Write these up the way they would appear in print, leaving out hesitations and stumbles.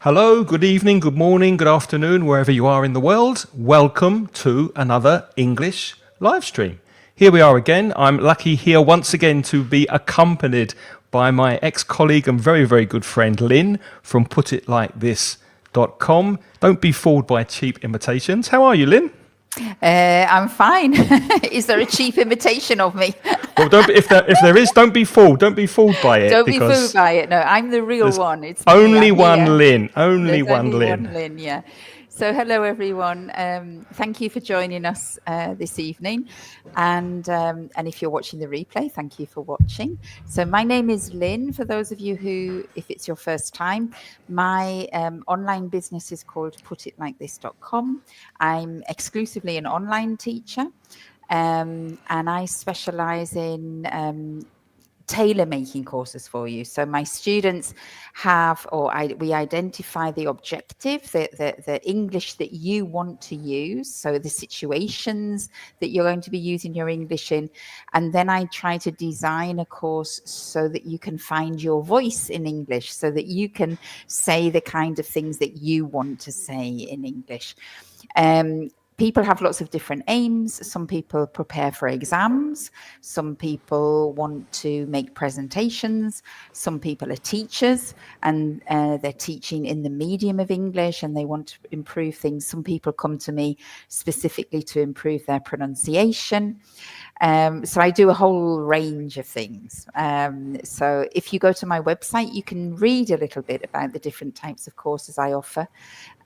Hello, good evening, good morning, good afternoon, wherever you are in the world. Welcome to another English live stream. Here we are again. I'm lucky here once again to be accompanied by my ex-colleague and very, very good friend Lynn from putitlikethis.com. Don't be fooled by cheap imitations. How are you, Lynn? I'm fine. Is there a cheap imitation of me? Well, if there is, don't be fooled. Don't be fooled by it. Don't be fooled by it. No, I'm the real one. It's me. Only I'm one here. Lynn. Only There's one only Lynn. one Lynn, yeah. So hello, everyone. Thank you for joining us this evening. And if you're watching the replay, thank you for watching. So my name is Lynn. For those of you who, if it's your first time, my online business is called putitlikethis.com. I'm exclusively an online teacher. And I specialize in tailor making courses for you. So my students have, we identify the objective, the English that you want to use. So the situations that you're going to be using your English in. And then I try to design a course so that you can find your voice in English, so that you can say the kind of things that you want to say in English. People have lots of different aims. Some people prepare for exams. Some people want to make presentations. Some people are teachers and they're teaching in the medium of English and they want to improve things. Some people come to me specifically to improve their pronunciation. So I do a whole range of things. So if you go to my website, you can read a little bit about the different types of courses I offer.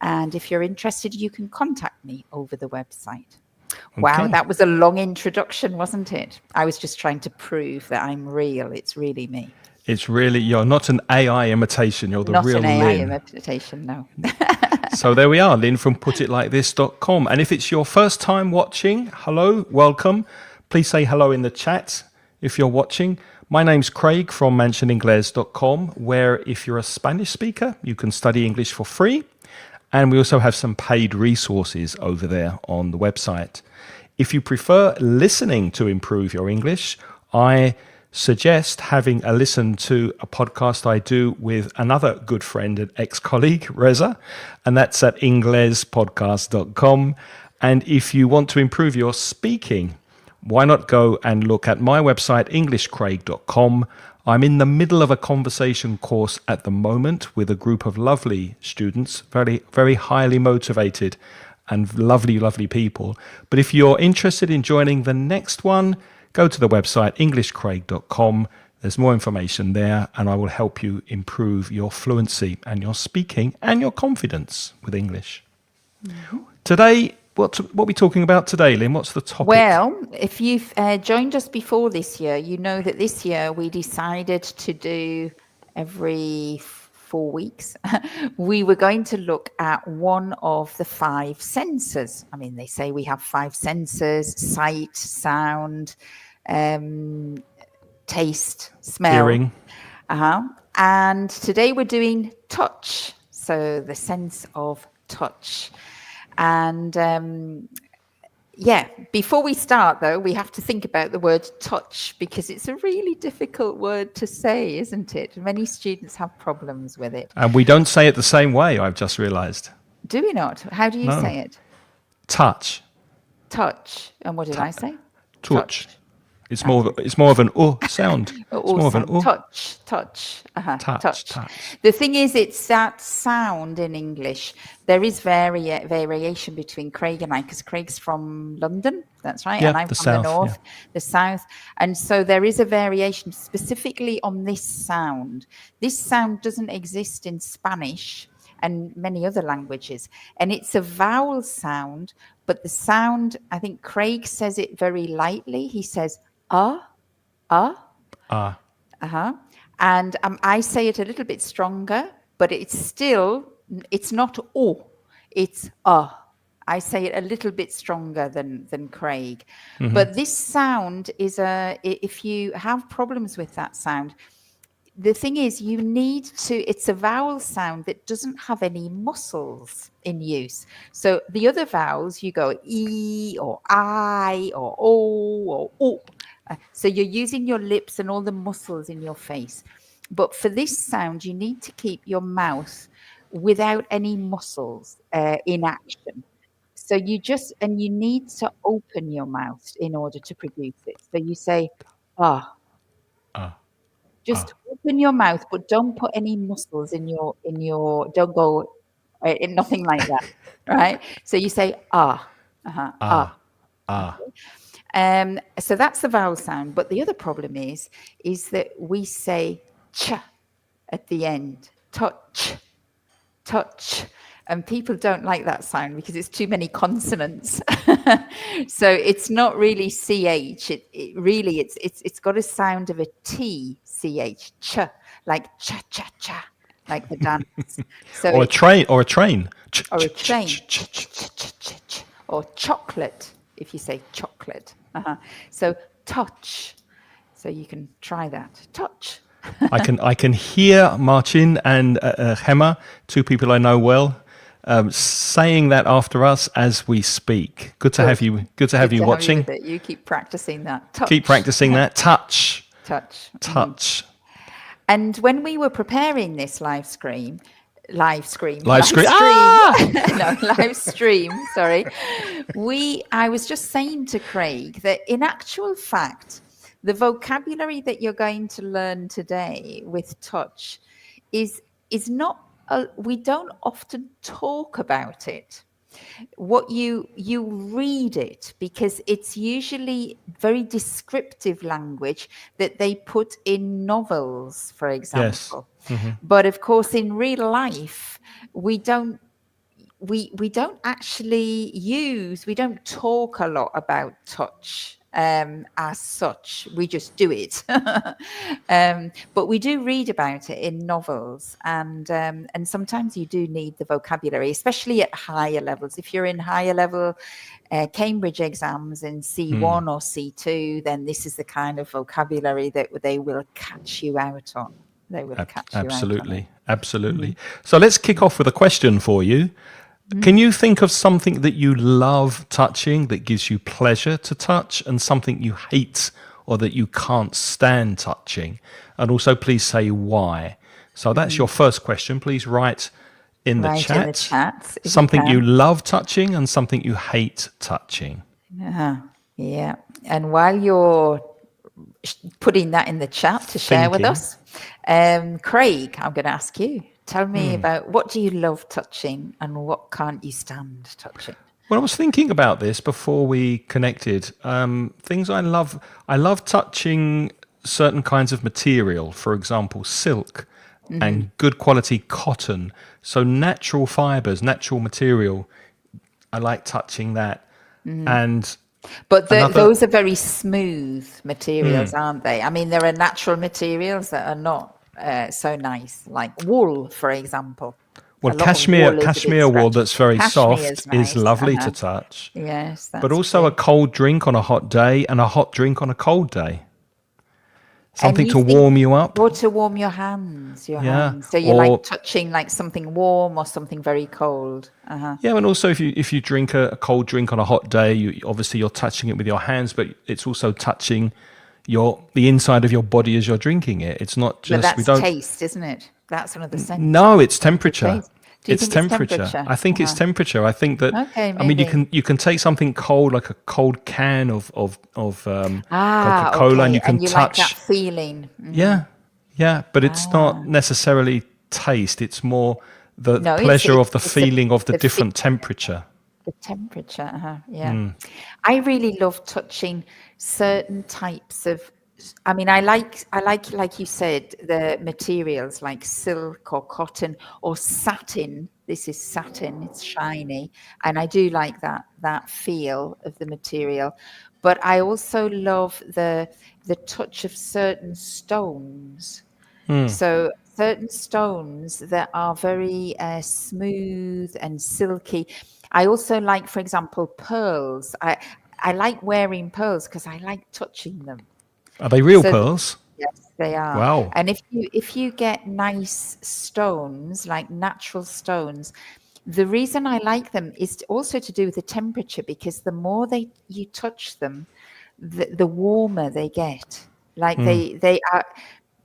And if you're interested, you can contact me over the website. Okay. Wow, that was a long introduction, wasn't it? I was just trying to prove that I'm real. It's really me. It's really, you're not an AI imitation. You're the not real Lynn. Not an AI imitation, no. So there we are, Lynn from putitlikethis.com. And if it's your first time watching, hello, welcome. Please say hello in the chat if you're watching. My name's Craig from mansioningles.com, where if you're a Spanish speaker, you can study English for free. And we also have some paid resources over there on the website. If you prefer listening to improve your English, I suggest having a listen to a podcast I do with another good friend and ex-colleague, Reza, and that's at inglespodcast.com. And if you want to improve your speaking, why not go and look at my website, englishcraig.com. I'm in the middle of a conversation course at the moment with a group of lovely students, very, very highly motivated and lovely, lovely people. But if you're interested in joining the next one, go to the website, englishcraig.com. There's more information there, and I will help you improve your fluency and your speaking and your confidence with English. Mm-hmm. Today, what are we talking about today, Lynn? What's the topic? Well, if you've joined us before this year, you know that this year we decided to do every 4 weeks. We were going to look at one of the 5 senses. I mean, they say we have 5 senses: sight, sound, taste, smell. Hearing. And today we're doing touch. So the sense of touch. And before we start, though, we have to think about the word touch because it's a really difficult word to say, isn't it? Many students have problems with it. And we don't say it the same way, I've just realized. Do we not? How do you say it? Touch. Touch. And what did I say? Touch. It's more of an sound. It's more of an touch. Touch. The thing is, it's that sound in English. There is variation between Craig and I, because Craig's from London, that's right, yeah, and I'm from the north, the south, and so there is a variation specifically on this sound. This sound doesn't exist in Spanish and many other languages, and it's a vowel sound, but the sound, I think Craig says it very lightly. He says and I say it a little bit stronger, but it's not o, it's I say it a little bit stronger than Craig. Mm-hmm. But this sound is if you have problems with that sound, the thing is, you need to, it's a vowel sound that doesn't have any muscles in use. So the other vowels, you go E or I or O or O. So you're using your lips and all the muscles in your face. But for this sound, you need to keep your mouth without any muscles in action. So you need to open your mouth in order to produce it. So you say, ah, Ah. just open your mouth, but don't put any muscles don't go, nothing like that, right? So you say, ah, ah. Ah. So that's the vowel sound. But the other problem is that we say ch at the end, touch, touch. And people don't like that sound because it's too many consonants. So it's not really ch. It really it's got a sound of a t, ch, like cha cha cha, like the dance. So Or a train. Or a train. or a train, or chocolate if you say chocolate. So touch. So you can try that. Touch. I can hear Marcin and Gemma, two people I know well, saying that after us as we speak. Good to have you. Good to have you watching. With it. You keep practicing that. Touch. Keep practicing that. Touch. Touch. Touch. And when we were preparing this live stream. Ah! No, live stream. Sorry. I was just saying to Craig that in actual fact, the vocabulary that you're going to learn today with touch is not. We don't often talk about it. What you read it because it's usually very descriptive language that they put in novels, for example. Yes. Mm-hmm. But of course, in real life, we don't talk a lot about touch as such. We just do it. But we do read about it in novels, and sometimes you do need the vocabulary, especially at higher levels. If you're in higher level Cambridge exams in C1 or C2, then this is the kind of vocabulary that they will catch you out on. They will catch you absolutely, out on it. Absolutely. So let's kick off with a question for you. Can you think of something that you love touching, that gives you pleasure to touch, and something you hate or that you can't stand touching? And also, please say why. So that's your first question. Please write in the chat. In the chat something you love touching and something you hate touching. Yeah. And while you're putting that in the chat to share with us, Craig, I'm going to ask you. Tell me about what do you love touching and what can't you stand touching? Well, I was thinking about this before we connected. Things I love touching certain kinds of material, for example, silk and good quality cotton. So natural fibers, natural material, I like touching that. But those are very smooth materials, aren't they? I mean, there are natural materials that are not so nice, like wool, for example. Well, cashmere wool that's very soft is lovely to touch. Yes, but also a cold drink on a hot day and a hot drink on a cold day. Something to warm you up. Or to warm your hands. Hands. So you like touching like something warm or something very cold. Yeah, and also if you drink a cold drink on a hot day, you're touching it with your hands, but it's also touching the inside of your body as you're drinking it. It's not just but that's taste, isn't it? That's one of the senses. No, it's temperature. It's temperature. I think it's temperature. I think that. Okay, I mean, you can take something cold, like a cold can of Coca-Cola, and you can touch like that feeling. Yeah, but it's not necessarily taste. It's more the pleasure of the feeling of the different temperature. The temperature, yeah. I really love touching certain types of. I mean, I like, like you said, the materials like silk or cotton or satin. This is satin; it's shiny, and I do like that feel of the material. But I also love the touch of certain stones. So certain stones that are very smooth and silky. I also like, for example, pearls. I like wearing pearls because I like touching them. Are they real pearls? Yes, they are. Wow. And if you get nice stones, like natural stones, the reason I like them is also to do with the temperature, because the more you touch them, the warmer they get. Like they are,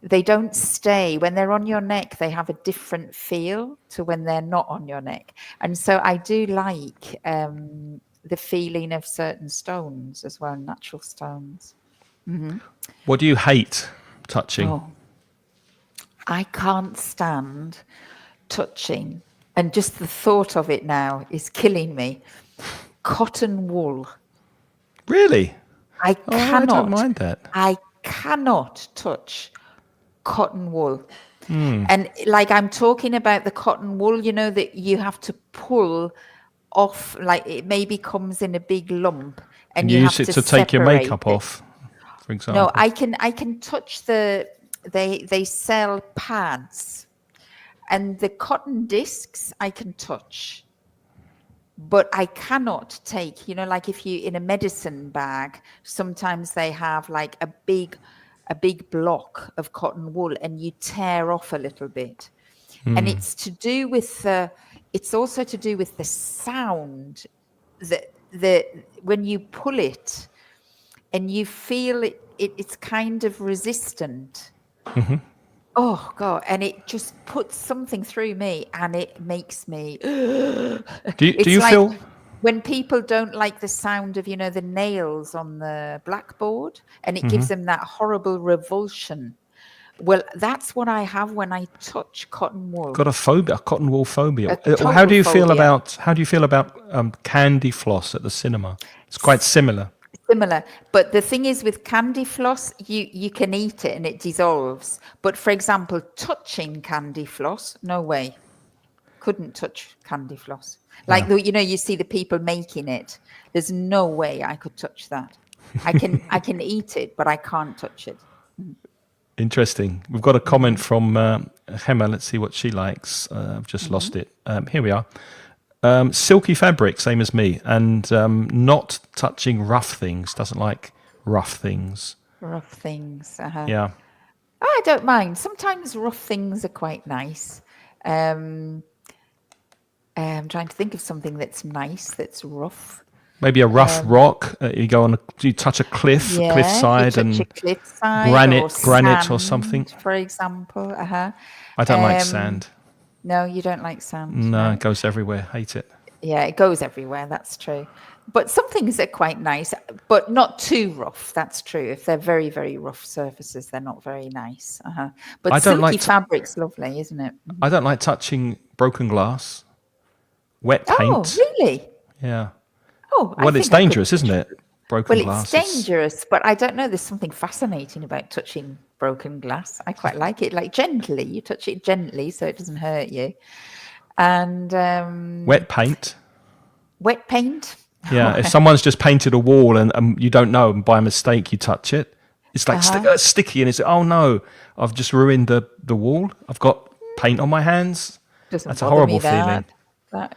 they don't stay when they're on your neck. They have a different feel to when they're not on your neck. And so I do like the feeling of certain stones as well, natural stones. What do you hate touching? Oh, I can't stand touching. And just the thought of it now is killing me. Cotton wool. Really? I Oh, I cannot. don't mind that. I cannot touch cotton wool. Hmm. And like I'm talking about the cotton wool, you know, that you have to pull off, like it maybe comes in a big lump and You you use have it to to take your separate makeup it. off, for example. No, I can touch they sell pads, and the cotton discs I can touch. But I cannot take, you know, like if you in a medicine bag, sometimes they have like a big block of cotton wool and you tear off a little bit. And it's to do with it's also to do with the sound that when you pull it and you feel it's kind of resistant. Oh God! And it just puts something through me, and it makes me. Do It's you like feel? when people don't like the sound of, you know, the nails on the blackboard, and it gives them that horrible revulsion. Well, that's what I have when I touch cotton wool. Got a phobia, a cotton wool phobia. A How total do you feel phobia. about candy floss at the cinema? It's quite similar. Similar, but the thing is with candy floss, you can eat it and it dissolves. But for example, touching candy floss, no way. Couldn't touch candy floss. Like you know, you see the people making it. There's no way I could touch that. I can eat it, but I can't touch it. Interesting. We've got a comment from Hema. Let's see what she likes. I've just lost it. Here we are. Silky fabric, same as me, and not touching rough things. Doesn't like rough things. Rough things. Yeah. Oh, I don't mind. Sometimes rough things are quite nice. I'm trying to think of something that's nice, that's rough. Maybe a rough rock. You go on. You touch a cliff, Yeah, cliffside, you touch and a cliffside granite or sand, something. for example. I don't like sand. No, you don't like sand. No, it goes everywhere. Hate it. Yeah, it goes everywhere. That's true. But some things are quite nice, but not too rough. That's true. If they're very, very rough surfaces, they're not very nice. But I don't silky like fabric's lovely, isn't it? I don't like touching broken glass, wet Oh, paint. really? Yeah. Oh, I Well, it's think I could dangerous, isn't it? Broken Well, glass. it's dangerous, but I don't know. There's something fascinating about touching broken glass. I quite like it. Like gently, you touch it gently so it doesn't hurt you. And Wet paint. wet paint. Yeah. If someone's just painted a wall and you don't know, and by mistake you touch it, it's like sticky, and it's oh no, I've just ruined the wall. I've got paint on my hands. Doesn't That's a bother horrible me, that. feeling.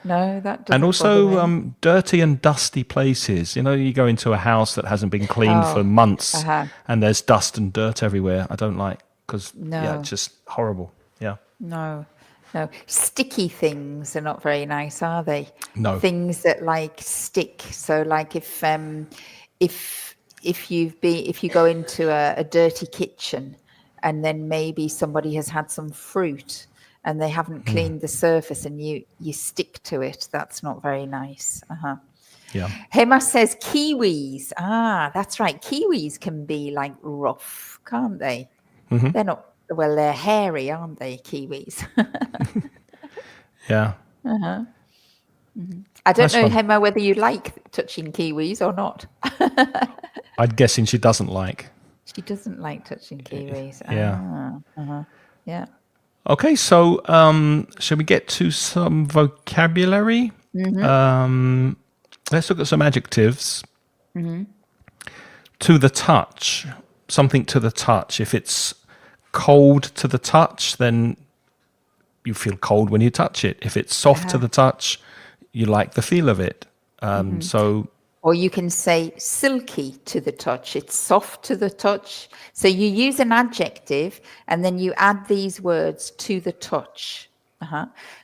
No, that doesn't. And also bother me. dirty and dusty places. You know, you go into a house that hasn't been cleaned for months, and there's dust and dirt everywhere. I don't like because yeah, it's just horrible. Yeah. No. Sticky things are not very nice, are they? No. Things that like stick. So, like if you go into a dirty kitchen, and then maybe somebody has had some fruit and they haven't cleaned the surface, and you stick to it, that's not very nice. Yeah. Hema says kiwis. Ah, that's right. Kiwis can be like rough, can't they? They're not. Well, they're hairy, aren't they? Kiwis. Yeah. I don't That's know, fun. Hema, whether you like touching kiwis or not. I'm guessing she doesn't like. She doesn't like touching kiwis. Yeah. Yeah. Okay, so shall we get to some vocabulary? Let's look at some adjectives. To the touch, something to the touch. If it's cold to the touch, then you feel cold when you touch it. If it's soft to the touch, you like the feel of it. So, Or you can say silky to the touch. It's soft to the touch. So you use an adjective and then you add these words to the touch.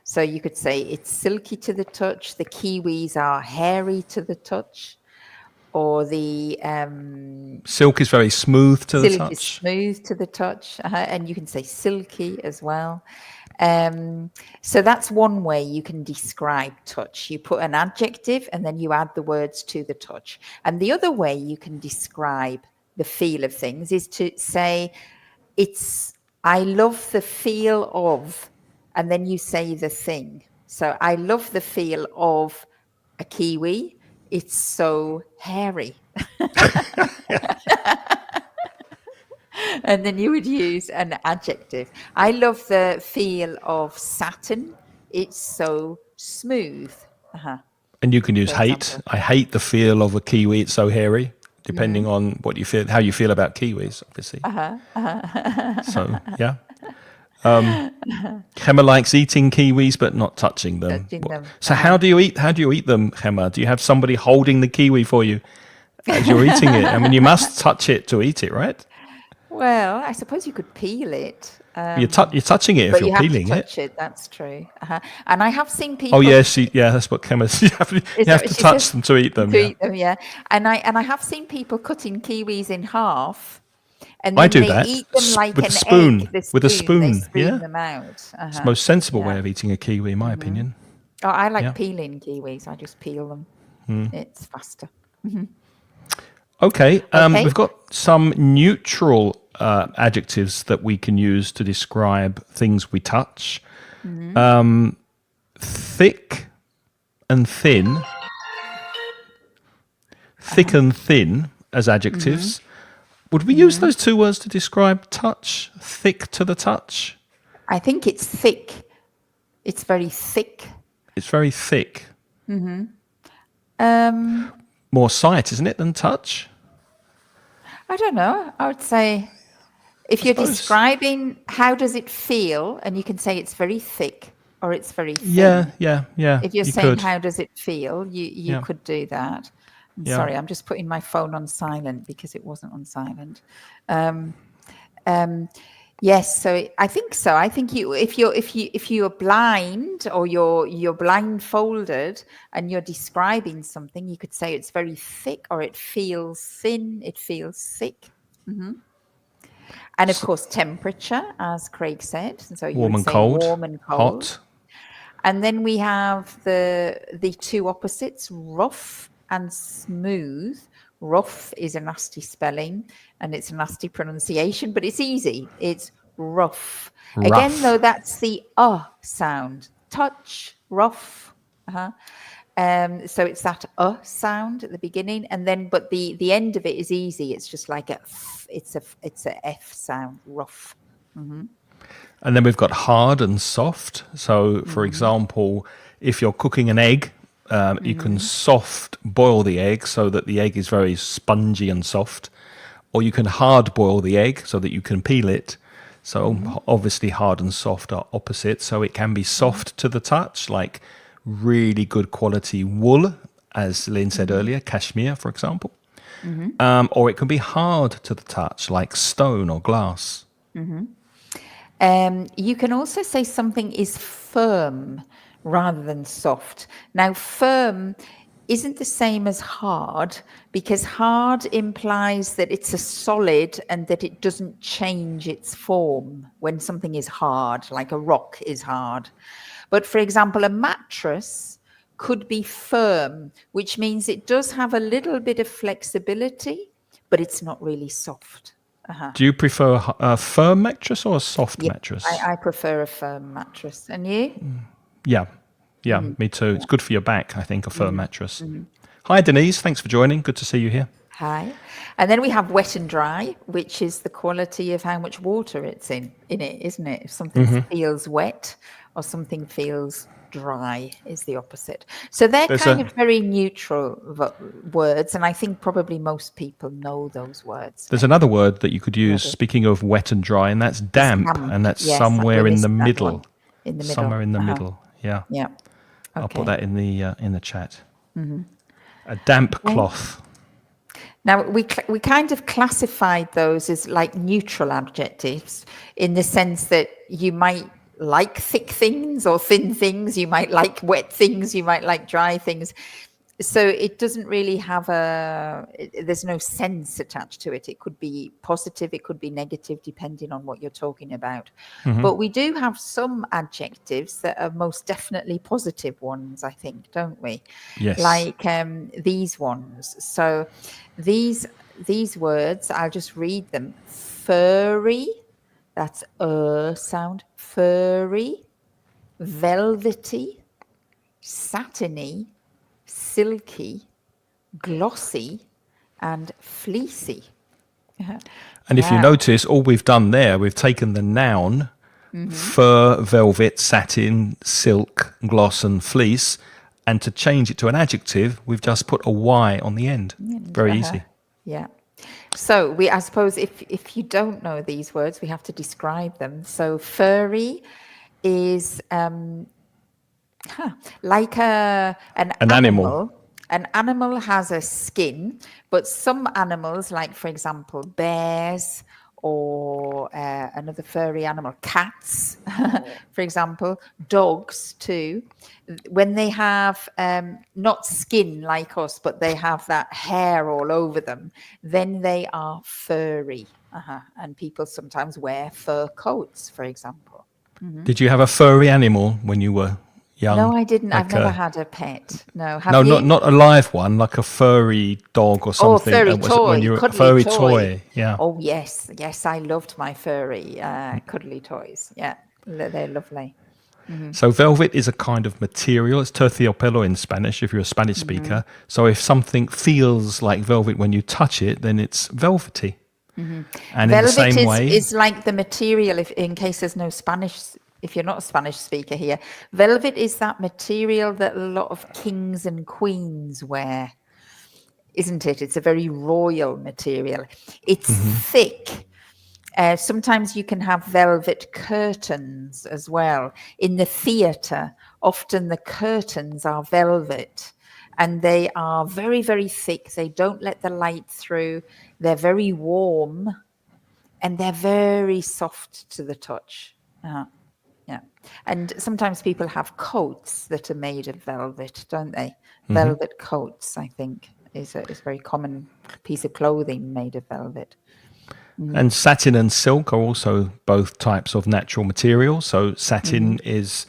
So you could say it's silky to the touch. The kiwis are hairy to the touch. or the Silk is very smooth to the silk is touch. smooth to the touch, and you can say silky as well. So that's one way you can describe touch. You put an adjective and then you add the words to the touch. And the other way you can describe the feel of things is to say, I love the feel of, and then you say the thing. So I love the feel of a kiwi. It's so hairy. And then you would use an adjective. I love the feel of Saturn. It's so smooth. And you can use For hate. example. I hate the feel of a kiwi. It's so hairy. Depending on what you feel, how you feel about kiwis, obviously. So yeah. Gemma likes eating kiwis, but not touching them. Touching them. So how do you eat? How do you eat them, Gemma? Do you have somebody holding the kiwi for you as you're eating it? I mean, you must touch it to eat it, right? Well, I suppose you could peel it. You're touching it if But you're you have peeling to it. touch it. That's true. And I have seen people. Oh yes, yeah, that's what Gemma. You have Is to that what she touch says? them to eat them. To Yeah. eat them, yeah. And I have seen people cutting kiwis in half, and I then do they that eat them like with an a spoon. egg. With a They spoon, spoon yeah. them out. It's the most sensible way Yeah. of eating a kiwi, in my opinion. Oh, I like Yeah. peeling kiwis. I just peel them. It's faster. Okay, Okay. we've got some neutral adjectives that we can use to describe things we touch. Thick and thin. Thick and thin as adjectives. Would we use those two words to describe touch? Thick to the touch? I think it's thick. It's very thick. It's very thick. Um, More sight, isn't it, than touch? I don't know. I would say if you're suppose- describing how does it feel, and you can say it's very thick or it's very thin. Yeah. If you're you saying could. how does it feel, you Yeah. could do that. I'm Yeah. sorry, I'm just putting my phone on silent because it wasn't on silent. Yes, so I think so. I think if you're blind or you're blindfolded and you're describing something, you could say it's very thick or it feels thin. It feels thick. And of course, temperature, as Craig said. So you Warm would and say cold. warm and cold. Hot. And then we have the two opposites, rough and smooth. Rough is a nasty spelling and it's a nasty pronunciation, but it's easy. It's rough. Again, Rough. though, that's the sound. Touch, rough. So it's that sound at the beginning, and then but the end of it is easy. It's just like it's a F sound, rough. And then we've got hard and soft. So, for example, if you're cooking an egg, you can soft boil the egg so that the egg is very spongy and soft, or you can hard boil the egg so that you can peel it. So obviously hard and soft are opposite. So it can be soft to the touch, like really good quality wool, as Lynn said earlier, cashmere, for example. Or it can be hard to the touch, like stone or glass. You can also say something is firm rather than soft. Now, firm isn't the same as hard because hard implies that it's a solid and that it doesn't change its form when something is hard, like a rock is hard. But for example, a mattress could be firm, which means it does have a little bit of flexibility, but it's not really soft. Do you prefer a firm mattress or a soft Yeah, mattress? I prefer a firm mattress. And you? Yeah, me too. It's good for your back, I think, a firm mattress. Hi, Denise. Thanks for joining. Good to see you here. Hi. And then we have wet and dry, which is the quality of how much water it's in it, isn't it? If something feels wet or something feels dry is the opposite. So they're There's kind a- of very neutral words. And I think probably most people know those words. There's another word that you could use, speaking of wet and dry, and that's damp. damp. And that's Yes, somewhere we in the missed that middle. one. In the middle. Somewhere in the middle. Yeah. Yeah. I'll Okay. put that in the chat. A damp cloth. Now, we kind of classified those as like neutral adjectives in the sense that you might like thick things or thin things, you might like wet things, you might like dry things. So it doesn't really have there's no sense attached to it. It could be positive, it could be negative, depending on what you're talking about. But we do have some adjectives that are most definitely positive ones, I think, don't we? Yes. Like these ones. So these words, I'll just read them. Furry, that's sound. Furry, velvety, satiny, silky, glossy, and fleecy. And if you notice, all we've done there, we've taken the noun fur, velvet, satin, silk, gloss, and fleece, and to change it to an adjective, we've just put a Y on the end. Very easy. Yeah. So I suppose if you don't know these words, we have to describe them. So furry is like an animal. An animal has a skin, but some animals, like for example bears or another furry animal, cats, for example, dogs too, when they have not skin like us, but they have that hair all over them, then they are furry. And people sometimes wear fur coats, for example. Did you have a furry animal when you were young? No, I didn't. Like I've never had a pet. No, have no, you? not a live one, like a furry dog or something. Oh, furry Was it toy, when you were a cuddly furry toy. Yeah. Oh, yes. Yes, I loved my furry cuddly toys. Yeah, they're lovely. So velvet is a kind of material. It's terciopelo in Spanish, if you're a Spanish speaker. So if something feels like velvet when you touch it, then it's velvety. And Velvet in the same way, is like the material, in case there's no Spanish, if you're not a Spanish speaker here, velvet is that material that a lot of kings and queens wear, isn't it? It's a very royal material. It's thick. Sometimes you can have velvet curtains as well. In the theatre, often the curtains are velvet and they are very, very thick. They don't let the light through. They're very warm and they're very soft to the touch. Yeah. And sometimes people have coats that are made of velvet, don't they? Velvet coats, I think, is a very common piece of clothing made of velvet. and satin and silk are also both types of natural material. So satin is,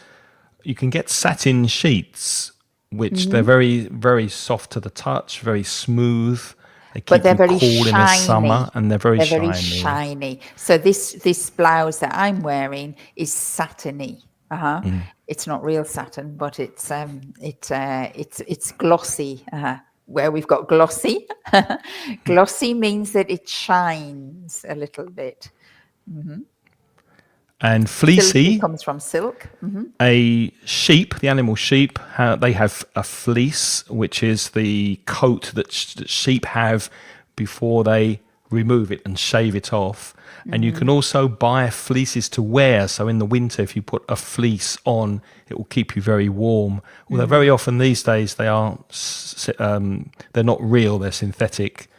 you can get satin sheets, which they're very, very soft to the touch, very smooth. They keep They're you very cool in the shiny. summer, and they're very Very shiny. shiny. So this blouse that I'm wearing is satiny. It's not real satin, but it's glossy. Where we've got glossy, glossy means that it shines a little bit. And Silky fleecy, comes from silk. a sheep, the animal sheep, they have a fleece, which is the coat that sheep have before they remove it and shave it off. And you can also buy fleeces to wear. So in the winter, if you put a fleece on, it will keep you very warm. Although very often these days they are, they're not real; they're synthetic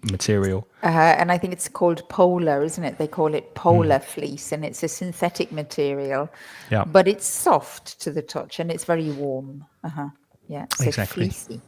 material. And I think it's called polar, isn't it? They call it polar fleece, and it's a synthetic material. Yeah. But it's soft to the touch, and it's very warm. Yeah, so Exactly. fleecy.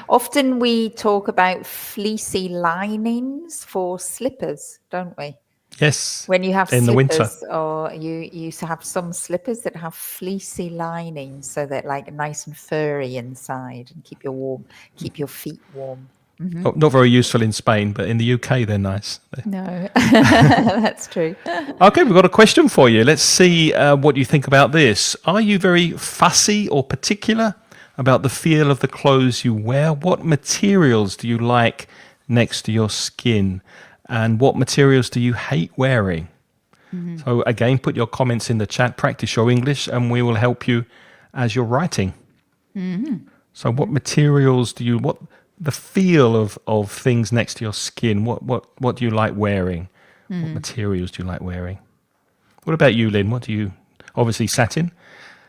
Often we talk about fleecy linings for slippers, don't we? Yes. When you have in the winter. slippers, or you have some slippers that have fleecy linings, so they're like nice and furry inside and keep your feet warm. Not very useful in Spain, but in the UK they're nice. No, that's true. Okay, we've got a question for you. Let's see what you think about this. Are you very fussy or particular about the feel of the clothes you wear? What materials do you like next to your skin? And what materials do you hate wearing? So again, put your comments in the chat, practice your English, and we will help you as you're writing. So what materials do you, what the feel of things next to your skin? What do you like wearing? What materials do you like wearing? What about you, Lynn? What do you, obviously satin?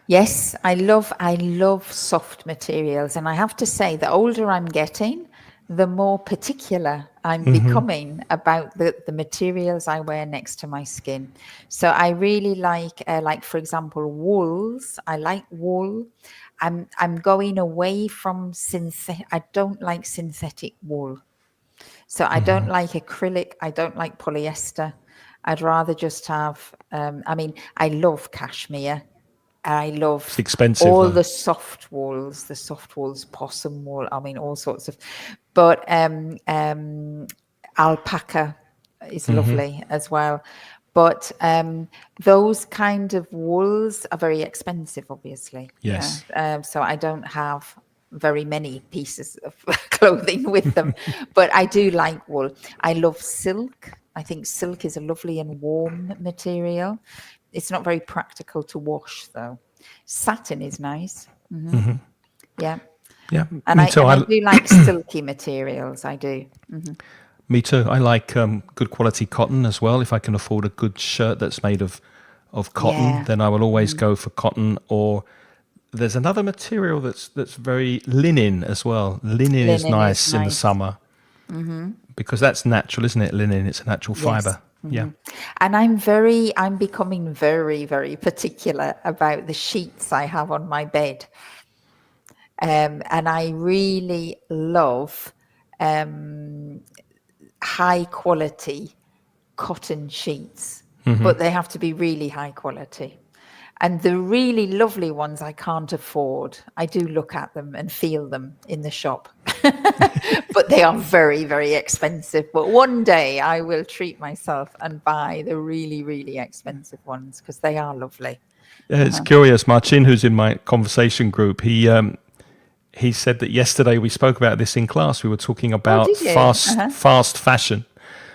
Yes, I love soft materials, and I have to say, the older I'm getting, the more particular I'm becoming about the materials I wear next to my skin. So I really like for example, wools. I like wool. I'm going away from synthetic. I don't like synthetic wool. So I don't like acrylic. I don't like polyester. I'd rather just have, I love cashmere. I love It's expensive all though. the soft wools, possum wool. I mean, all sorts of, but alpaca is lovely as well. But those kind of wools are very expensive, obviously. Yes. So I don't have very many pieces of clothing with them, but I do like wool. I love silk. I think silk is a lovely and warm material. It's not very practical to wash, though. Satin is nice. Yeah. Yeah, And me I too. do like silky materials. I do. Me too. I like good quality cotton as well. If I can afford a good shirt that's made of cotton, Yeah. then I will always go for cotton. Or there's another material that's very linen as well. Linen is Linen is nice in the nice. summer because that's natural, isn't it? Linen, it's a natural Yes. fiber. Yeah. And I'm becoming very, very particular about the sheets I have on my bed. And I really love high quality cotton sheets, but they have to be really high quality. And the really lovely ones I can't afford. I do look at them and feel them in the shop, but they are very, very expensive. But one day I will treat myself and buy the really, really expensive ones because they are lovely. Yeah, it's curious. Marcin, who's in my conversation group, he said that yesterday we spoke about this in class. We were talking about did you? fast fashion,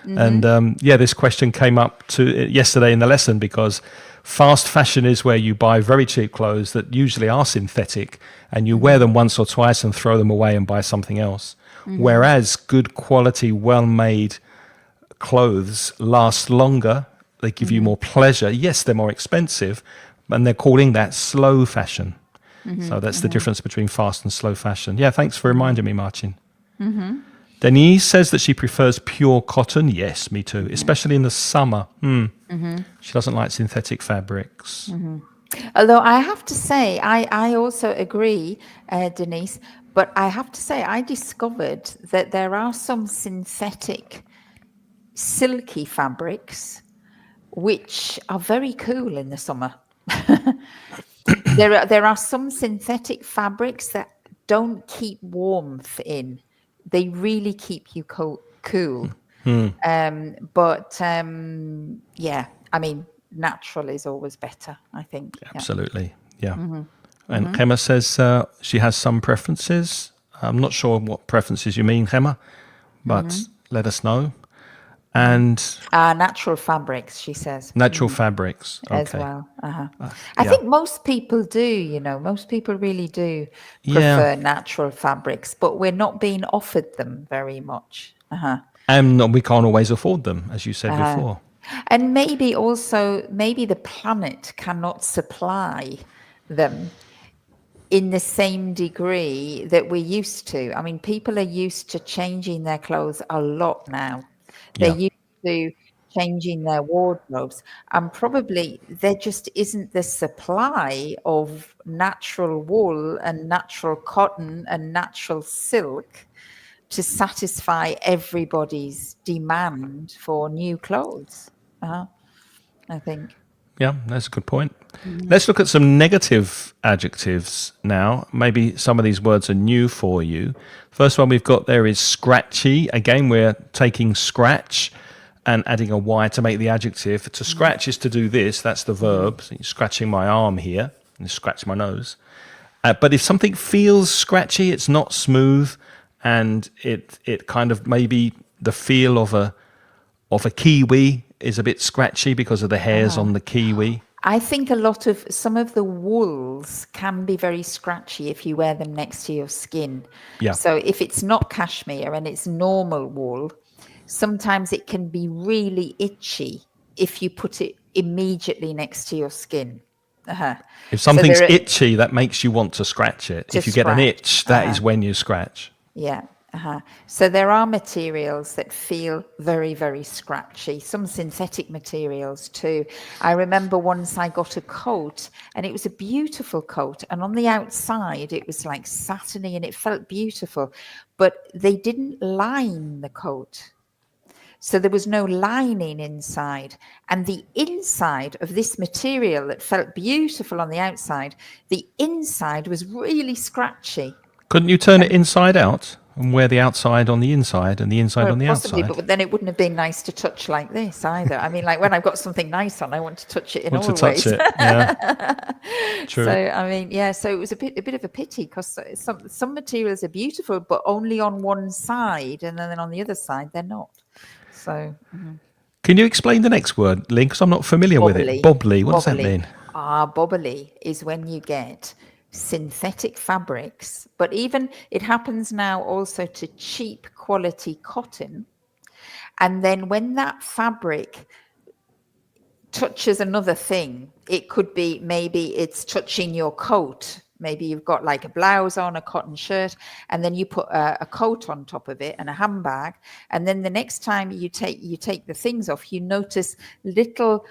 and this question came up yesterday in the lesson because fast fashion is where you buy very cheap clothes that usually are synthetic, and you wear them once or twice and throw them away and buy something else. Whereas good quality, well-made clothes last longer. They give you more pleasure. Yes, they're more expensive, and they're calling that slow fashion. So that's the difference between fast and slow fashion. Yeah, thanks for reminding me, Martin. Denise says that she prefers pure cotton. Yes, me too, especially in the summer. She doesn't like synthetic fabrics. Although I have to say, I also agree, Denise, but I have to say I discovered that there are some synthetic silky fabrics which are very cool in the summer. There are some synthetic fabrics that don't keep warmth in. They really keep you cool. Natural is always better, I think. Absolutely, yeah. And Gemma says she has some preferences. I'm not sure what preferences you mean, Gemma, but let us know. And natural fabrics, she says. Natural fabrics, okay. As well. I think most people do, most people really do prefer natural fabrics, but we're not being offered them very much. And we can't always afford them, as you said before. And maybe the planet cannot supply them in the same degree that we're used to. I mean, people are used to changing their clothes a lot now. They're used to changing their wardrobes, and probably there just isn't the supply of natural wool and natural cotton and natural silk to satisfy everybody's demand for new clothes. I think. Yeah, that's a good point. Let's look at some negative adjectives now. Maybe some of these words are new for you. First one we've got there is scratchy. Again, we're taking scratch and adding a Y to make the adjective. To scratch is to do this. That's the verb. So you're scratching my arm here and scratch my nose. But if something feels scratchy, it's not smooth, and it kind of maybe the feel of a kiwi is a bit scratchy because of the hairs on the kiwi. I think some of the wools can be very scratchy if you wear them next to your skin. Yeah. So if it's not cashmere and it's normal wool, sometimes it can be really itchy if you put it immediately next to your skin. If something's itchy, that makes you want to scratch it. If you get an itch, that is when you scratch. Yeah. So there are materials that feel very, very scratchy, some synthetic materials too. I remember once I got a coat and it was a beautiful coat, and on the outside it was like satiny and it felt beautiful, but they didn't line the coat. So there was no lining inside. And the inside of this material that felt beautiful on the outside, the inside was really scratchy. Couldn't you turn it inside out and wear the outside on the inside and the inside on the Possibly, outside? but then it wouldn't have been nice to touch like this either. I mean, like when I've got something nice on, I want to touch it in Want all to touch ways. it? Yeah, true. So I mean, yeah. So it was a bit of a pity because some materials are beautiful, but only on one side, and then on the other side they're not. So Can you explain the next word, Lynn? Because I'm not familiar with it. Bobbly. What does that mean? Bobbly is when you get synthetic fabrics, but even it happens now also to cheap quality cotton. And then when that fabric touches another thing, it could be maybe it's touching your coat. Maybe you've got like a blouse on, a cotton shirt, and then you put a coat on top of it and a handbag. And then the next time you take the things off, you notice little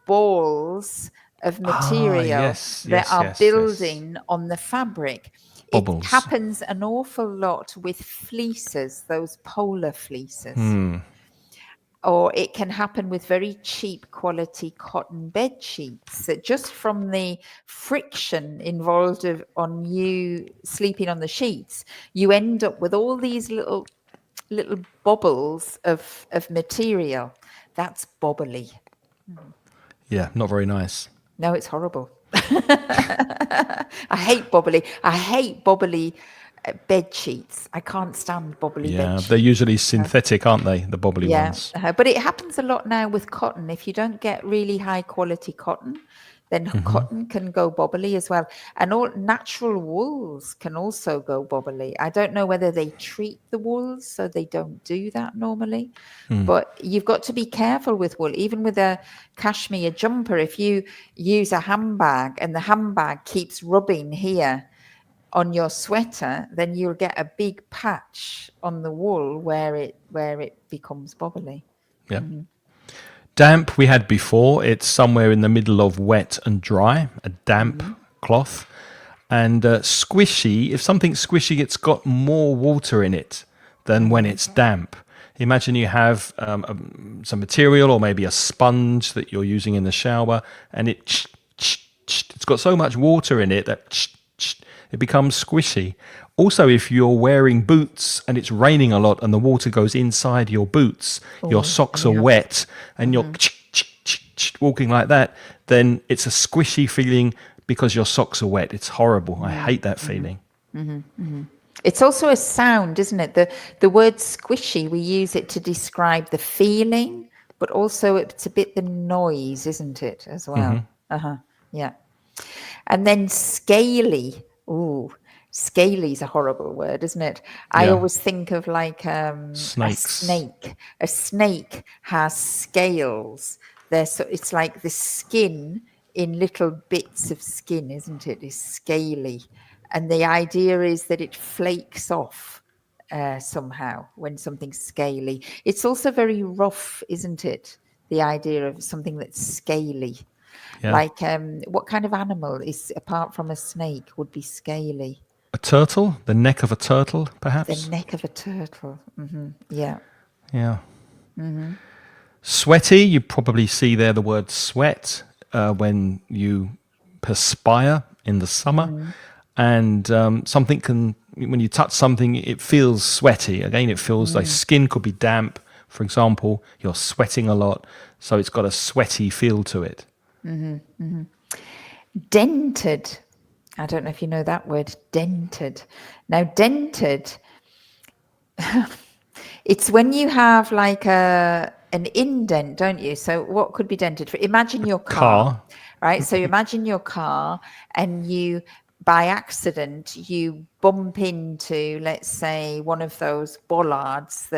balls of material that are building on the fabric. Bubbles. It happens an awful lot with fleeces, those polar fleeces. Or it can happen with very cheap quality cotton bed sheets that just from the friction involved on you sleeping on the sheets, you end up with all these little bubbles of material. That's bobbly. Yeah, not very nice. No, it's horrible. I hate bobbly. I hate bobbly bed sheets. I can't stand bobbly bed sheets. They're usually synthetic, aren't they? The bobbly ones. But it happens a lot now with cotton. If you don't get really high quality cotton, then cotton can go bobbly as well. And all natural wools can also go bobbly. I don't know whether they treat the wools, so they don't do that normally. But you've got to be careful with wool. Even with a cashmere jumper, if you use a handbag and the handbag keeps rubbing here on your sweater, then you'll get a big patch on the wool where it becomes bobbly. Yeah. Damp we had before. It's somewhere in the middle of wet and dry, a damp cloth. And squishy, if something's squishy, it's got more water in it than when it's damp. Imagine you have some material or maybe a sponge that you're using in the shower, and it's got so much water in it that it becomes squishy. Also, if you're wearing boots and it's raining a lot and the water goes inside your boots, your socks are wet, and you're walking like that, then it's a squishy feeling because your socks are wet. It's horrible. I hate that feeling. It's also a sound, isn't it? The word squishy, we use it to describe the feeling, but also it's a bit the noise, isn't it, as well? Yeah. And then scaly. Ooh, scaly's a horrible word, isn't it? I always think of like snakes. A snake. A snake has scales. It's like the skin in little bits of skin, isn't it? Is scaly. And the idea is that it flakes off somehow when something's scaly. It's also very rough, isn't it? The idea of something that's scaly. Yeah. Like what kind of animal is, apart from a snake, would be scaly? A turtle? The neck of a turtle, perhaps? The neck of a turtle. Yeah. Yeah. Sweaty, you probably see there the word sweat when you perspire in the summer. And something can, when you touch something, it feels sweaty. Again, it feels like skin could be damp. For example, you're sweating a lot, so it's got a sweaty feel to it. Dented. I don't know if you know that word, dented. Now, dented, it's when you have like an indent, don't you? So what could be dented? Imagine your car. Right? So imagine your car and you, by accident, you bump into, let's say, one of those bollards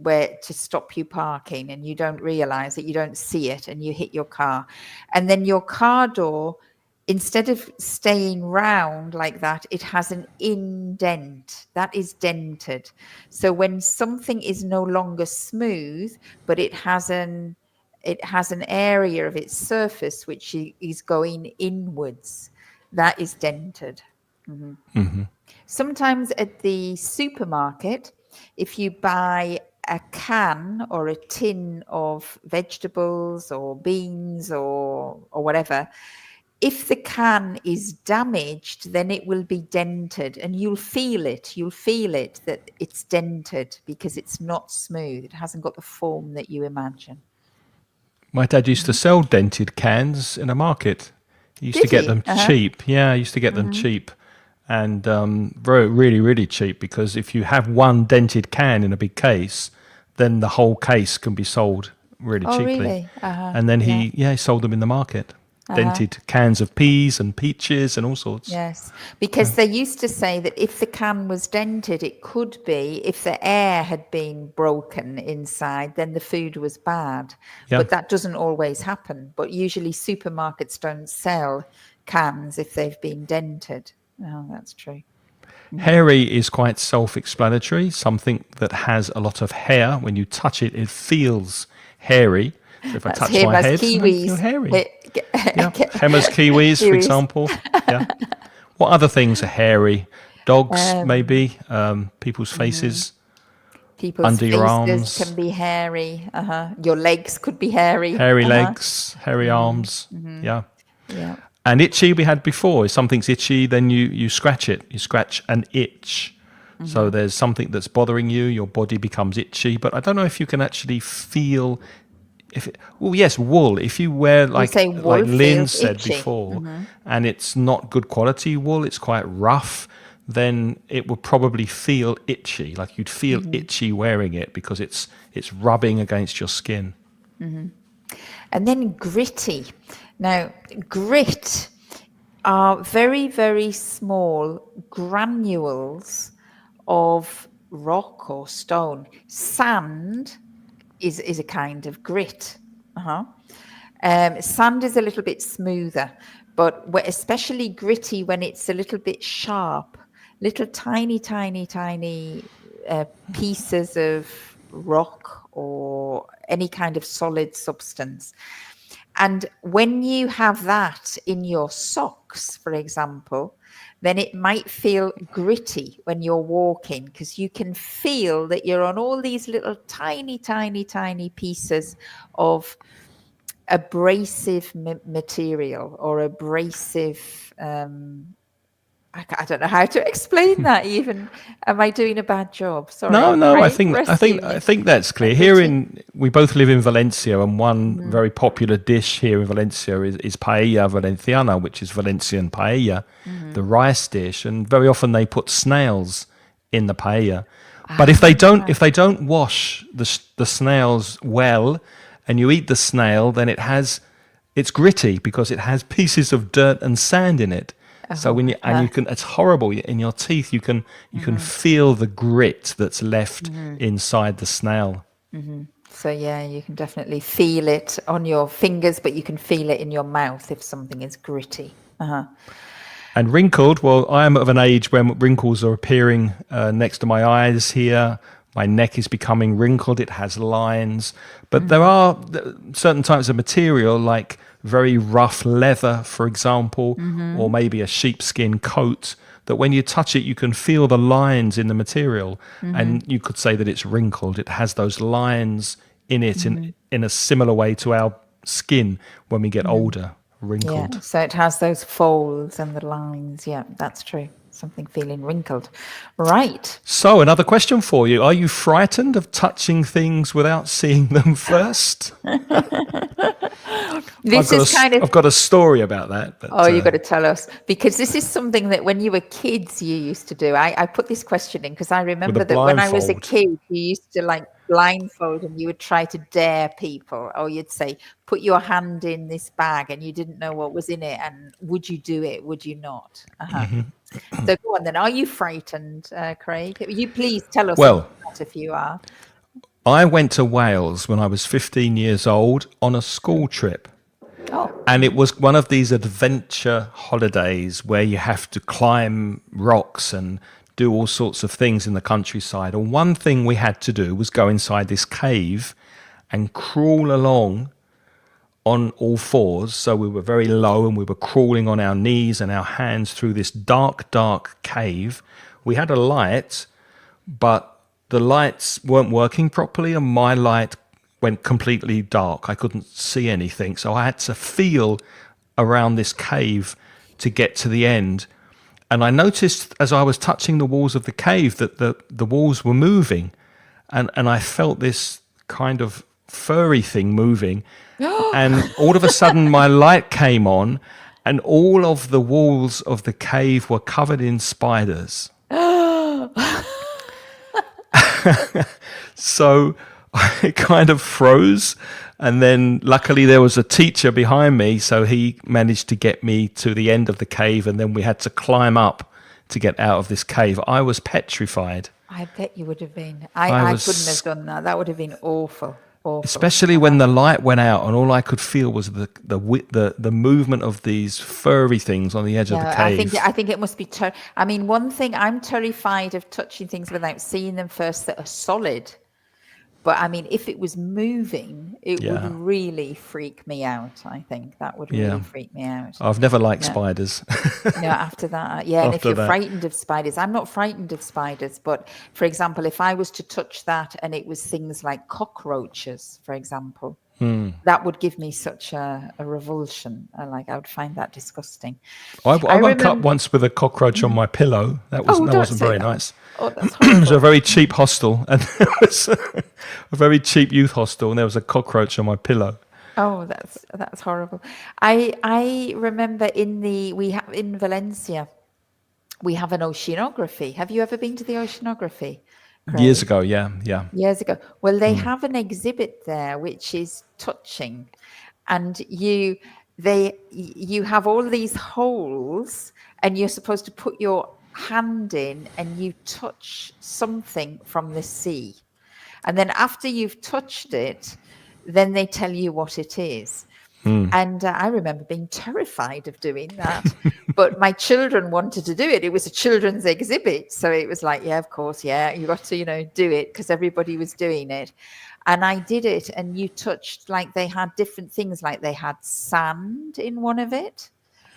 where to stop you parking, and you don't realize it, you don't see it, and you hit your car. And then your car door instead of staying round like that, it has an indent. That is dented. So when something is no longer smooth, but it has an area of its surface which is going inwards, that is dented. Sometimes at the supermarket, if you buy a can or a tin of vegetables or beans or whatever, if the can is damaged, then it will be dented, and you'll feel it. You'll feel it that it's dented because it's not smooth. It hasn't got the form that you imagine. My dad used to sell dented cans in a market. He used to Did get he? them cheap. Yeah, he used to get them cheap, and really cheap, because if you have one dented can in a big case, then the whole case can be sold really Oh, cheaply. really? And then he sold them in the market. Dented cans of peas and peaches and all sorts. Yes, because they used to say that if the can was dented, it could be if the air had been broken inside, then the food was bad. Yeah. But that doesn't always happen. But usually supermarkets don't sell cans if they've been dented. Oh, that's true. Hairy is quite self-explanatory. Something that has a lot of hair, when you touch it, it feels hairy. So if I touch my head, I feel hairy. Yeah, Hemmer's kiwis, for example. Yeah. What other things are hairy? Dogs, maybe. People's faces. People's under your faces arms. can be hairy. Your legs could be hairy. Hairy legs, hairy arms. Yeah. Yeah. And itchy we had before. If something's itchy, then you scratch it. You scratch an itch. So there's something that's bothering you. Your body becomes itchy. But I don't know if you can actually feel... yes, wool. If you wear like Lynn said itchy. before, and it's not good quality wool, it's quite rough, then it would probably feel itchy. Like you'd feel itchy wearing it because it's rubbing against your skin. And then gritty. Now, grit are very, very small granules of rock or stone. Sand is a kind of grit. Sand is a little bit smoother, but especially gritty when it's a little bit sharp. Little tiny pieces of rock or any kind of solid substance. And when you have that in your socks, for example, then it might feel gritty when you're walking, because you can feel that you're on all these little tiny pieces of abrasive material or abrasive... I don't know how to explain that even. Am I doing a bad job? Sorry. No. Right? I think that's clear. We both live in Valencia, and one very popular dish here in Valencia is paella valenciana, which is Valencian paella, the rice dish, and very often they put snails in the paella. But if they don't wash the snails well, and you eat the snail, then it's gritty because it has pieces of dirt and sand in it. So when it's horrible in your teeth. You can feel the grit that's left inside the snail. So yeah, you can definitely feel it on your fingers, but you can feel it in your mouth if something is gritty. And wrinkled. Well, I am of an age when wrinkles are appearing next to my eyes here. My neck is becoming wrinkled. It has lines. But there are certain types of material, like very rough leather, for example, or maybe a sheepskin coat, that when you touch it, you can feel the lines in the material. And you could say that it's wrinkled. It has those lines in it in a similar way to our skin when we get older, wrinkled. Yeah, so it has those folds and the lines. Yeah, that's true. Something feeling wrinkled. Right. So another question for you. Are you frightened of touching things without seeing them first? I've got a story about that. But, you've got to tell us, because this is something that when you were kids you used to do. I put this question in because I remember that when I was a kid, you used to blindfold and you would try to dare people, or you'd say, put your hand in this bag, and you didn't know what was in it, and would you do it, would you not? So go on then. Are you frightened, Craig? You please tell us about that if you are. I went to Wales when I was 15 years old on a school trip. Oh, And it was one of these adventure holidays where you have to climb rocks and do all sorts of things in the countryside. And one thing we had to do was go inside this cave and crawl along on all fours. So we were very low and we were crawling on our knees and our hands through this dark, dark cave. We had a light, but the lights weren't working properly and my light went completely dark. I couldn't see anything. So I had to feel around this cave to get to the end. And I noticed as I was touching the walls of the cave that the walls were moving. And I felt this kind of furry thing moving. And all of a sudden my light came on and all of the walls of the cave were covered in spiders. So I kind of froze, and then luckily there was a teacher behind me, so he managed to get me to the end of the cave, and then we had to climb up to get out of this cave. I was petrified. I bet you would have been. I couldn't have done that. That would have been awful. Awful. Especially when the light went out and all I could feel was the movement of these furry things on the edge of the cave. I think it must be. I mean, one thing, I'm terrified of touching things without seeing them first that are solid. But I mean, if it was moving, it would really freak me out. I think that would really freak me out. I've never liked spiders. No, after that, and if you're frightened of spiders, I'm not frightened of spiders. But for example, if I was to touch that and it was things like cockroaches, for example, that would give me such a revulsion. I would find that disgusting. I woke up once with a cockroach on my pillow. That wasn't very nice. Oh, that's horrible. It was a very cheap hostel, and there was a very cheap youth hostel, and there was a cockroach on my pillow. Oh, that's horrible. I remember in Valencia, we have an oceanography. Have you ever been to the oceanography, Craig? Years ago, yeah. Years ago. Well, they have an exhibit there which is touching, and you have all these holes, and you're supposed to put your hand in and you touch something from the sea, and then after you've touched it, then they tell you what it is. And I remember being terrified of doing that, but my children wanted to do it. It was a children's exhibit, so it was like, yeah, of course, yeah, you got to do it because everybody was doing it. And I did it, and you touched, like, they had different things, like they had sand in one of it.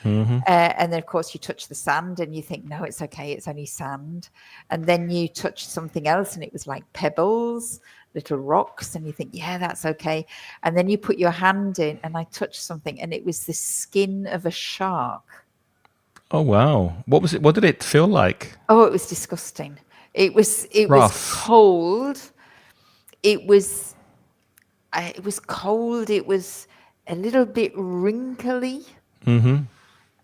And then, of course, you touch the sand and you think, no, it's okay, it's only sand. And then you touch something else and it was like pebbles, little rocks, and you think, yeah, that's okay. And then you put your hand in and I touched something and it was the skin of a shark. Oh, wow. What was it? What did it feel like? Oh, it was disgusting. It was cold. It was cold. It was a little bit wrinkly.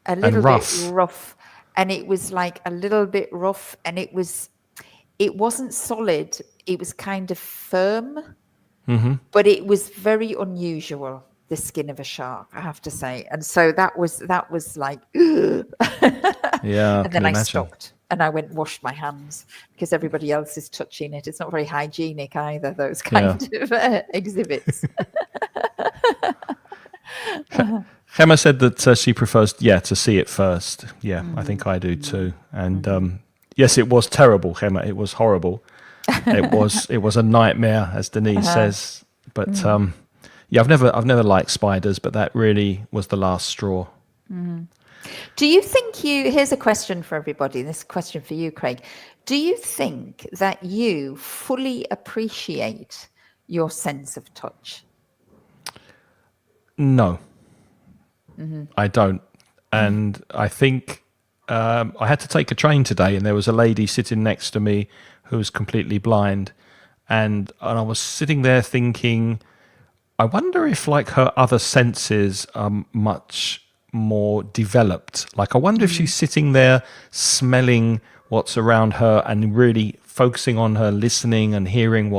A little bit rough, and it was like a little bit rough, and it wasn't solid. It was kind of firm, but it was very unusual, the skin of a shark, I have to say. And so that was like, ugh. Yeah. And then I stopped and I went and washed my hands because everybody else is touching it. It's not very hygienic either, those kind of exhibits. Gemma said that she prefers, to see it first. Yeah, I think I do too. And yes, it was terrible, Gemma. It was horrible. It was a nightmare, as Denise says. But I've never liked spiders, but that really was the last straw. Do you think here's a question for everybody. This question for you, Craig. Do you think that you fully appreciate your sense of touch? No. I don't. And I think I had to take a train today, and there was a lady sitting next to me who was completely blind. And I was sitting there thinking, I wonder if like her other senses are much more developed. Like, I wonder if she's sitting there smelling what's around her and really focusing on her listening and hearing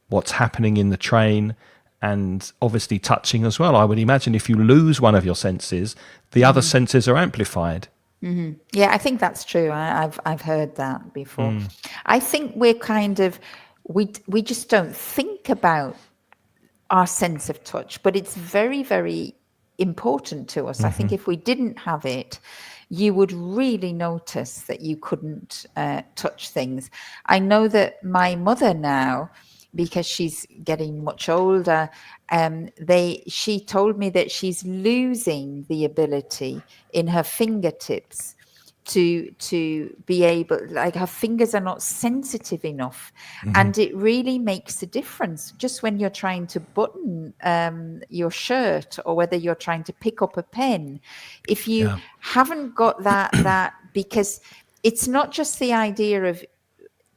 what's happening in the train. And obviously touching as well. I would imagine if you lose one of your senses, the other senses are amplified. Yeah, I think that's true. I've heard that before. I think we're kind of, we just don't think about our sense of touch, but it's very, very important to us. I think if we didn't have it, you would really notice that you couldn't touch things. I know that my mother now, because she's getting much older, she told me that she's losing the ability in her fingertips to be able, like her fingers are not sensitive enough, and it really makes a difference just when you're trying to button your shirt, or whether you're trying to pick up a pen. If you haven't got that because it's not just the idea of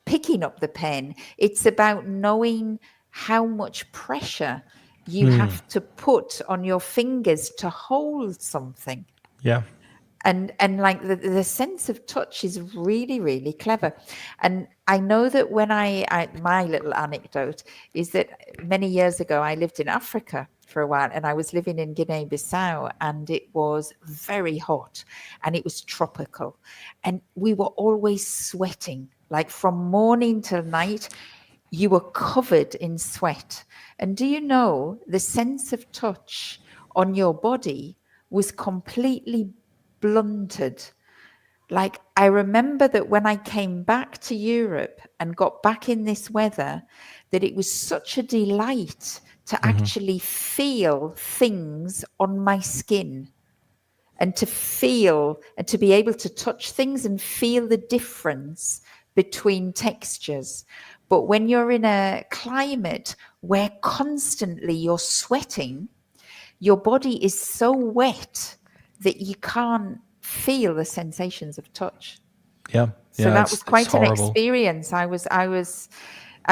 picking up the pen, it's about knowing how much pressure you have to put on your fingers to hold something. Yeah. And like the sense of touch is really, really clever. And I know that when my little anecdote is that many years ago, I lived in Africa for a while, and I was living in Guinea-Bissau, and it was very hot and it was tropical. And we were always sweating, like from morning till night, you were covered in sweat. And do you know, the sense of touch on your body was completely blunted. Like, I remember that when I came back to Europe and got back in this weather, that it was such a delight to actually feel things on my skin, and to feel and to be able to touch things and feel the difference between textures. But when you're in a climate where constantly you're sweating, your body is so wet that you can't feel the sensations of touch. Yeah. So that was quite an experience. I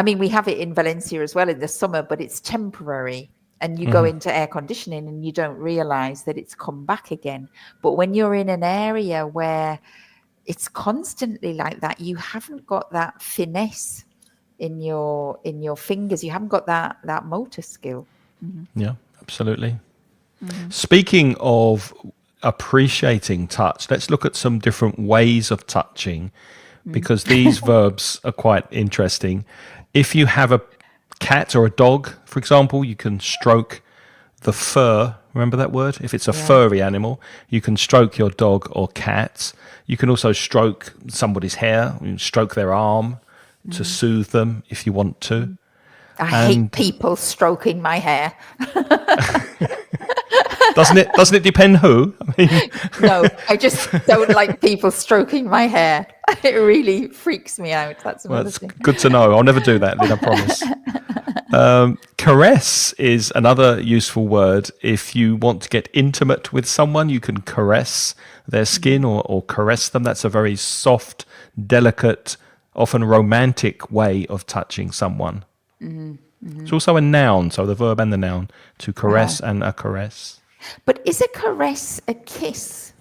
mean, we have it in Valencia as well in the summer, but it's temporary. And you go into air conditioning and you don't realize that it's come back again. But when you're in an area where it's constantly like that, you haven't got that finesse in your fingers. You haven't got that motor skill. Yeah, absolutely. Speaking of appreciating touch, let's look at some different ways of touching, because these verbs are quite interesting. If you have a cat or a dog, for example, you can stroke the fur. Remember that word? If it's a furry animal, you can stroke your dog or cat. You can also stroke somebody's hair, you can stroke their arm to soothe them if you want to. I hate people stroking my hair. Doesn't it depend who? I mean, no, I just don't like people stroking my hair. It really freaks me out. That's another thing. Good to know. I'll never do that, Lynn, I promise. Caress is another useful word. If you want to get intimate with someone, you can caress their skin or caress them. That's a very soft, delicate, often romantic way of touching someone. It's also a noun, so the verb and the noun, to caress and a caress. But is a caress a kiss,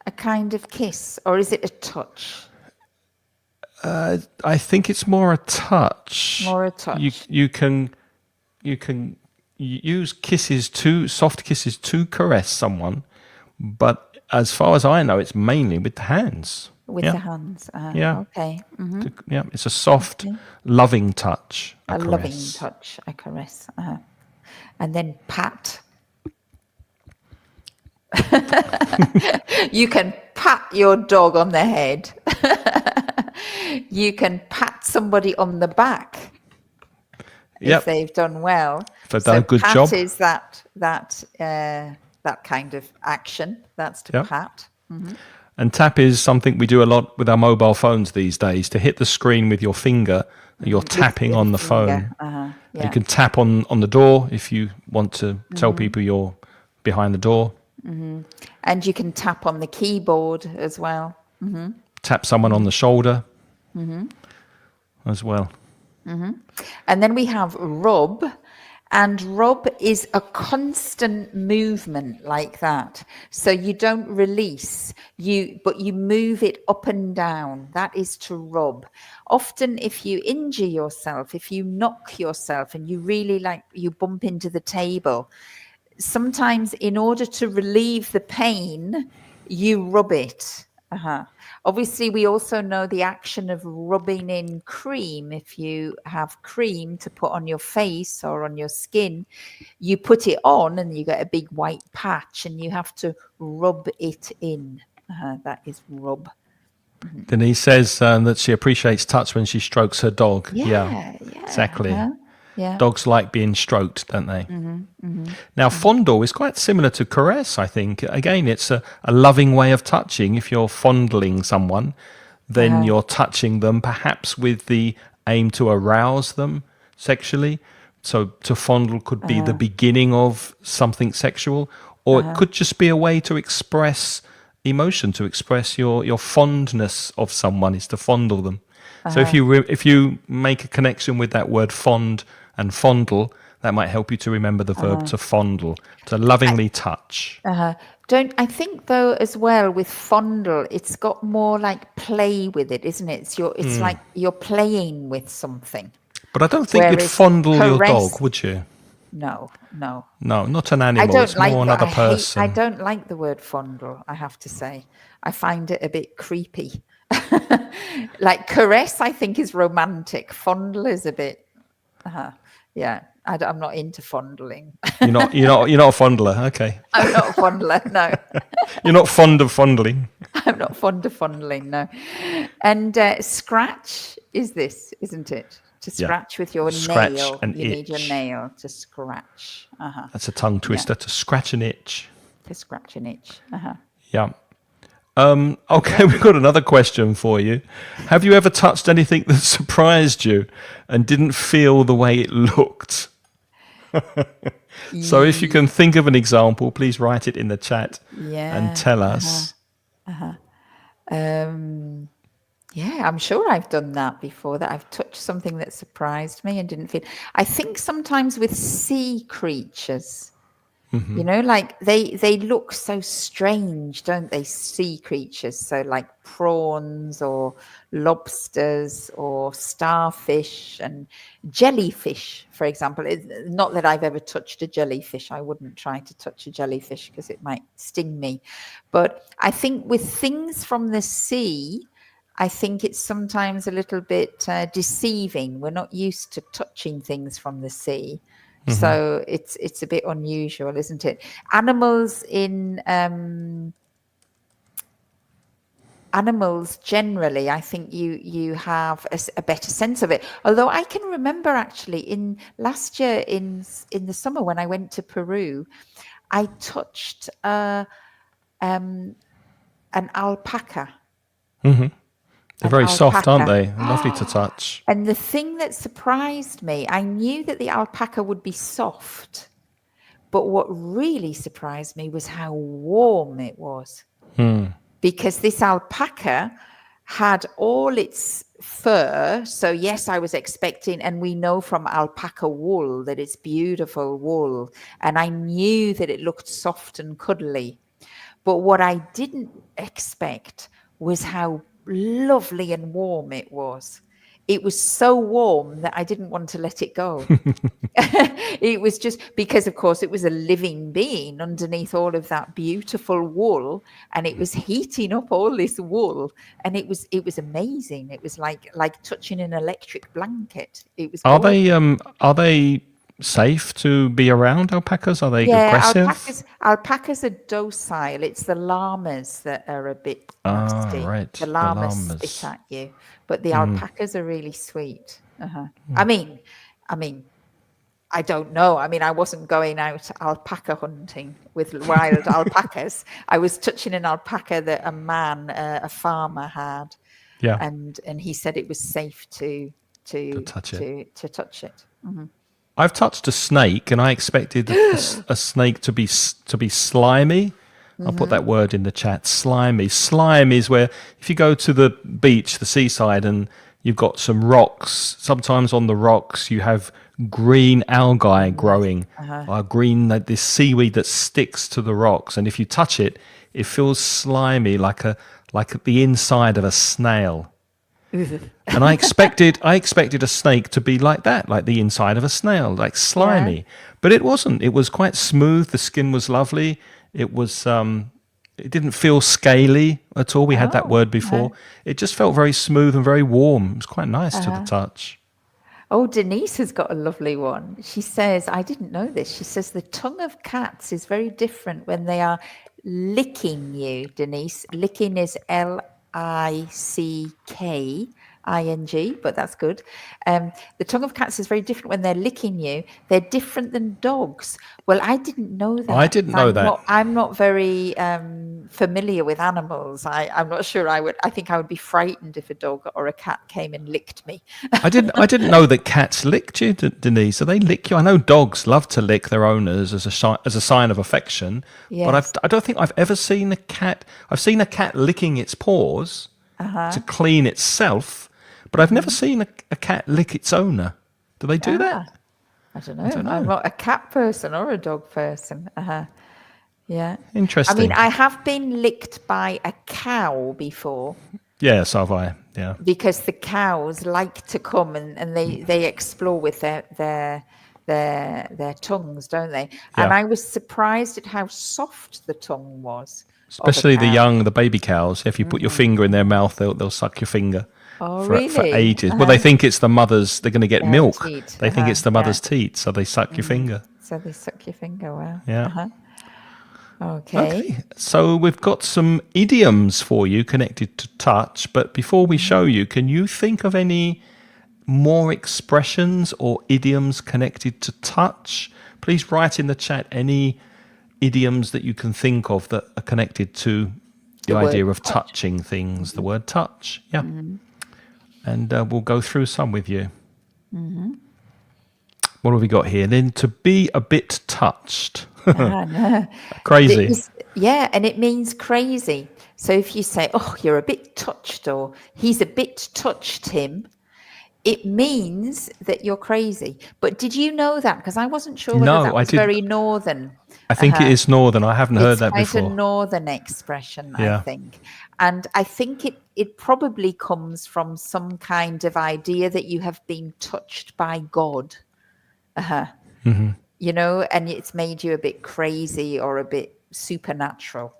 a kind of kiss, or is it a touch? I think it's more a touch. More a touch. You can use soft kisses to caress someone, but as far as I know, it's mainly with the hands. With the hands. Okay. It's a soft, loving touch. A loving touch, a caress. And then pat. You can pat your dog on the head. You can pat somebody on the back if they've done well. If they've done a good job. Pat is that kind of action. That's to pat. And tap is something we do a lot with our mobile phones these days. To hit the screen with your finger, you're tapping on the phone. You can tap on the door if you want to tell people you're behind the door. And you can tap on the keyboard as well. Tap someone on the shoulder as well. And then we have rub. And rub is a constant movement like that. So you don't release, but you move it up and down. That is to rub. Often if you injure yourself, if you knock yourself and you really you bump into the table, sometimes in order to relieve the pain, you rub it. Obviously, we also know the action of rubbing in cream. If you have cream to put on your face or on your skin, you put it on and you get a big white patch and you have to rub it in. That is rub. Denise says that she appreciates touch when she strokes her dog. Yeah, exactly. Yeah. Dogs like being stroked, don't they? Now, fondle is quite similar to caress, I think. Again, it's a loving way of touching. If you're fondling someone, then you're touching them, perhaps with the aim to arouse them sexually. So to fondle could be the beginning of something sexual, or it could just be a way to express emotion, to express your fondness of someone, is to fondle them. So if you make a connection with that word fond and fondle, that might help you to remember the verb to fondle, to lovingly touch. I think though as well with fondle, it's got more like play with it, isn't it? It's like you're playing with something. But I don't think you'd Whereas fondle your caress- dog, would you? No. No, not an I animal. don't It's like more another person. I don't like the word fondle, I have to say. I find it a bit creepy. Like caress, I think, is romantic. Fondle is a bit, I'm not into fondling. You're not a fondler, okay. I'm not a fondler, no. You're not fond of fondling. I'm not fond of fondling, no. And scratch is this, isn't it? To scratch with your Scratch nail. and You need your itch. nail to scratch. That's a tongue twister, to scratch an itch. To scratch an itch. Yeah. Okay, we've got another question for you. Have you ever touched anything that surprised you and didn't feel the way it looked? So if you can think of an example, please write it in the chat and tell us. Yeah, I'm sure I've done that before, that I've touched something that surprised me and didn't feel. I think sometimes with sea creatures, you know, like they look so strange, don't they? Sea creatures. So like prawns or lobsters or starfish and jellyfish, for example. Not that I've ever touched a jellyfish. I wouldn't try to touch a jellyfish because it might sting me. But I think with things from the sea, I think it's sometimes a little bit deceiving. We're not used to touching things from the sea. So it's a bit unusual, isn't it? Animals generally, I think you have a better sense of it. Although I can remember actually in last year in the summer when I went to Peru, I touched an alpaca. They're very soft, aren't they? Lovely to touch. And the thing that surprised me, I knew that the alpaca would be soft, but what really surprised me was how warm it was. Because this alpaca had all its fur. So yes, I was expecting, and we know from alpaca wool that it's beautiful wool. And I knew that it looked soft and cuddly. But what I didn't expect was how lovely and warm it was. It was so warm that I didn't want to let it go. It was just because, of course, it was a living being underneath all of that beautiful wool, and it was heating up all this wool, and it was amazing. It was like touching an electric blanket. It was. Are they safe to be around, alpacas? Are they aggressive? Alpacas are docile. It's the llamas that are a bit nasty. Right. The llamas spit at you, but the alpacas are really sweet. I mean, I don't know. I mean, I wasn't going out alpaca hunting with wild alpacas. I was touching an alpaca that a farmer had. Yeah. And he said it was safe to touch it. I've touched a snake, and I expected a snake to be slimy. I'll put that word in the chat. Slimy. Slime is where if you go to the beach, the seaside, and you've got some rocks. Sometimes on the rocks you have green algae growing, green, like this seaweed that sticks to the rocks, and if you touch it, it feels slimy, like the inside of a snail. And I expected a snake to be like that, like the inside of a snail, like slimy. But it wasn't. It was quite smooth. The skin was lovely. It was It didn't feel scaly at all. We had that Oh, word before. It just felt very smooth and very warm. It was quite nice to the touch. oh, Denise has got a lovely one. She says, I didn't know this. She says the tongue of cats is very different when they are licking you, Denise. Licking is Licking, but that's good. The tongue of cats is very different when they're licking you. They're different than dogs. Well, I didn't know that. I didn't know that. I'm not very familiar with animals. I'm not sure I would. I think I would be frightened if a dog or a cat came and licked me. I didn't know that cats licked you, Denise. So they lick you. I know dogs love to lick their owners as a sign of affection. Yes. But I don't think I've ever seen a cat. I've seen a cat licking its paws to clean itself, but I've never seen a cat lick its owner. Do they do that? I don't know. I'm not a cat person or a dog person. Yeah. Interesting. I mean, I have been licked by a cow before. Yeah, so have I. Yeah. Because the cows like to come and they explore with their tongues, don't they? And Yeah. I was surprised at how soft the tongue was. Especially the baby cows. If you put your finger in their mouth, they'll suck your finger Oh, for really? ages. Well, they think it's the mother's. They're going to get Yeah, milk. teat. They think it's the mother's Yeah. teat, so they suck your finger. So they suck your finger. Wow. Yeah. Okay. So we've got some idioms for you connected to touch. But before we show you, can you think of any more expressions or idioms connected to touch? Please write in the chat any idioms that you can think of that are connected to the The word idea of touch. touching things, the word touch. Yeah. And we'll go through some with you. What have we got here? Then to be a bit touched. No. Crazy. Yeah, and it means crazy. So if you say, oh, you're a bit touched, or he's a bit touched him, it means that you're crazy. But did you know that? Because I wasn't sure whether No, that I was didn't. very northern. I think it is northern. I haven't heard that It's quite before. a northern expression, Yeah. I think. And I think it probably comes from some kind of idea that you have been touched by God. You know, and it's made you a bit crazy or a bit supernatural.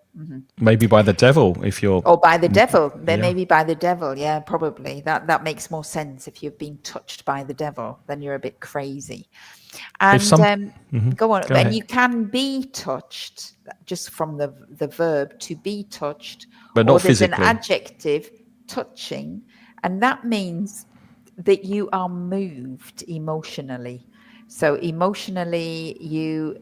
Maybe by the devil, if you're. Or by the devil. Then Yeah. maybe by the devil. Yeah, probably. That makes more sense. If you've been touched by the devil, then you're a bit crazy. And go on. Go And ahead. you can be touched just from the verb to be touched. But or not there's physically. an adjective, touching, and that means that you are moved emotionally. So emotionally, you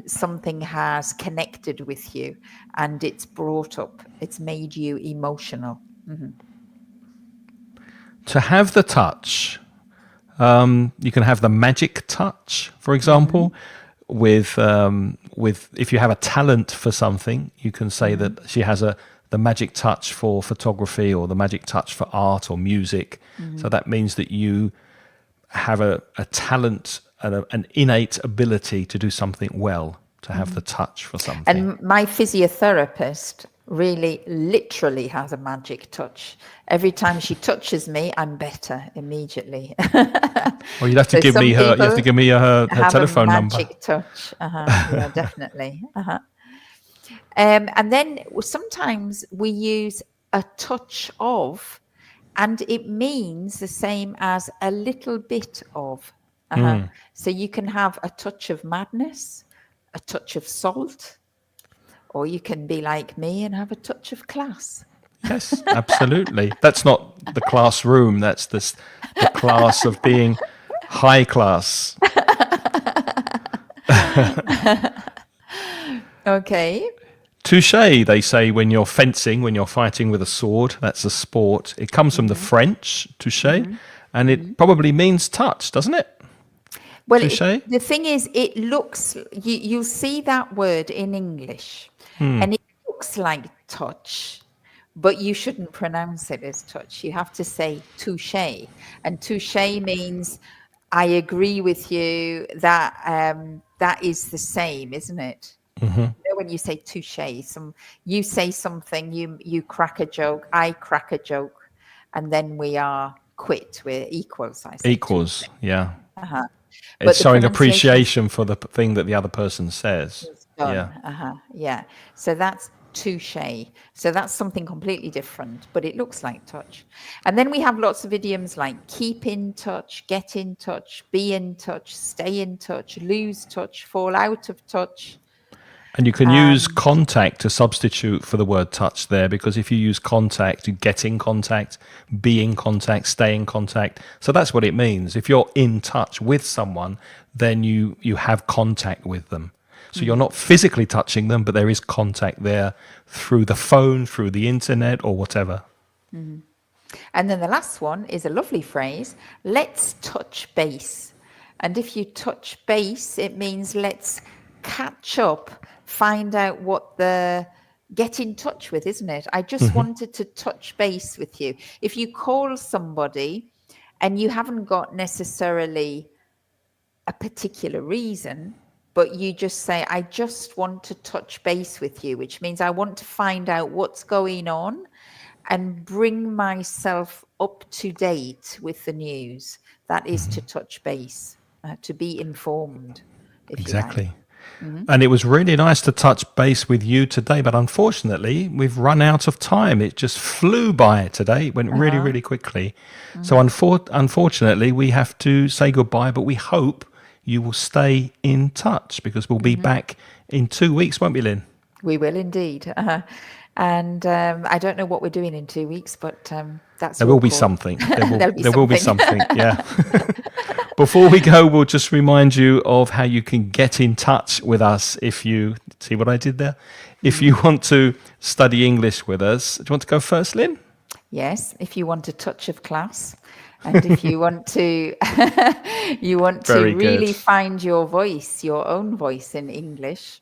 something has connected with you, and it's brought up. It's made you emotional. To have the touch, you can have the magic touch, for example, with if you have a talent for something, you can say that she has the magic touch for photography or the magic touch for art or music. So that means that you have a talent and an innate ability to do something well, to have the touch for something. And my physiotherapist really literally has a magic touch. Every time she touches me, I'm better immediately. Well, you'd have to So give some me her. You have to people give me her have telephone a number. magic touch. Yeah, definitely. And then sometimes we use a touch of, and it means the same as a little bit of. So you can have a touch of madness, a touch of salt, or you can be like me and have a touch of class. Yes, absolutely. That's not the classroom. That's the class of being high class. Okay. Touche, they say when you're fencing, when you're fighting with a sword. That's a sport. It comes from the French, touche, and it probably means touch, doesn't it? Well, Touche? the thing is, it looks, you'll see that word in English, and it looks like touch, but you shouldn't pronounce it as touch. You have to say touche. And touche means I agree with you that that is the same, isn't it? You know, when you say touche, you say something, you crack a joke, I crack a joke, and then we are quit. We're equals. I say Equals, yeah. But It's the showing pronunciation appreciation for the thing that the other person says. is Yeah. Yeah. So that's touche. So that's something completely different, but it looks like touch. And then we have lots of idioms like keep in touch, get in touch, be in touch, stay in touch, lose touch, fall out of touch. And you can use contact to substitute for the word touch there, because if you use contact, you get in contact, be in contact, stay in contact. So that's what it means. If you're in touch with someone, then you have contact with them. So you're not physically touching them, but there is contact there through the phone, through the internet, or whatever. And then the last one is a lovely phrase, let's touch base. And if you touch base, it means let's catch up, find out what get in touch with, isn't it? I just wanted to touch base with you. If you call somebody and you haven't got necessarily a particular reason, but you just say, I just want to touch base with you, which means I want to find out what's going on and bring myself up to date with the news. That is to touch base, to be informed. Exactly. And it was really nice to touch base with you today, but unfortunately, we've run out of time. It just flew by today. It went really, really quickly. So unfortunately, we have to say goodbye, but we hope you will stay in touch, because we'll be back in 2 weeks, won't we, Lynn? We will indeed. And I don't know what we're doing in 2 weeks, but that's there will be something. There will be something. something. Yeah. Before we go, we'll just remind you of how you can get in touch with us if you see what I did there. If you want to study English with us, do you want to go first, Lynn? Yes, if you want a touch of class, and if you want to Very really good. find your voice, your own voice in English,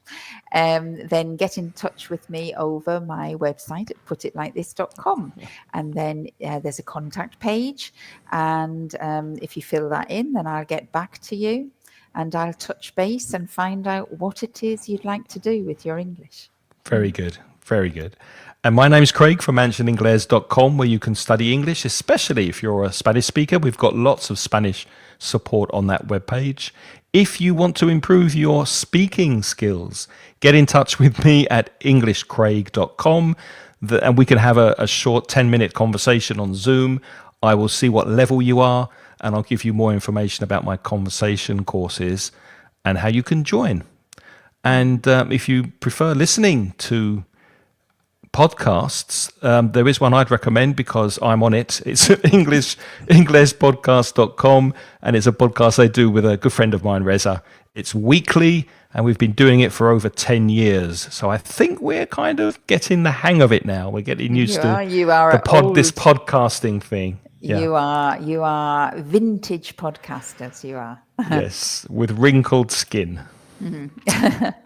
then get in touch with me over my website at putitlikethis.com. And then there's a contact page, and if you fill that in, then I'll get back to you and I'll touch base and find out what it is you'd like to do with your English. Very good. Very good. And my name's Craig from mansioningles.com, where you can study English, especially if you're a Spanish speaker. We've got lots of Spanish support on that webpage. If you want to improve your speaking skills, get in touch with me at englishcraig.com, and we can have a short 10-minute conversation on Zoom. I will see what level you are, and I'll give you more information about my conversation courses and how you can join. And if you prefer listening to podcasts, there is one I'd recommend because I'm on it. It's inglespodcast.com, and it's a podcast I do with a good friend of mine, Reza. It's weekly, and we've been doing it for over 10 years. So I think we're kind of getting the hang of it now. We're getting used to this podcasting thing. Yeah. You are vintage podcasters. You are. Yes, with wrinkled skin.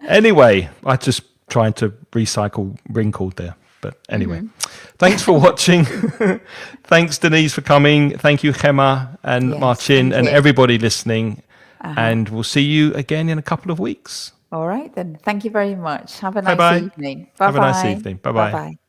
Anyway, I just trying to recycle wrinkled there. But anyway, thanks for watching. Thanks, Denise, for coming. Thank you, Gemma and Marcin and everybody listening. And we'll see you again in a couple of weeks. All right, then. Thank you very much. Have a nice evening. Bye-bye. Have a nice evening. Bye-bye. Bye-bye.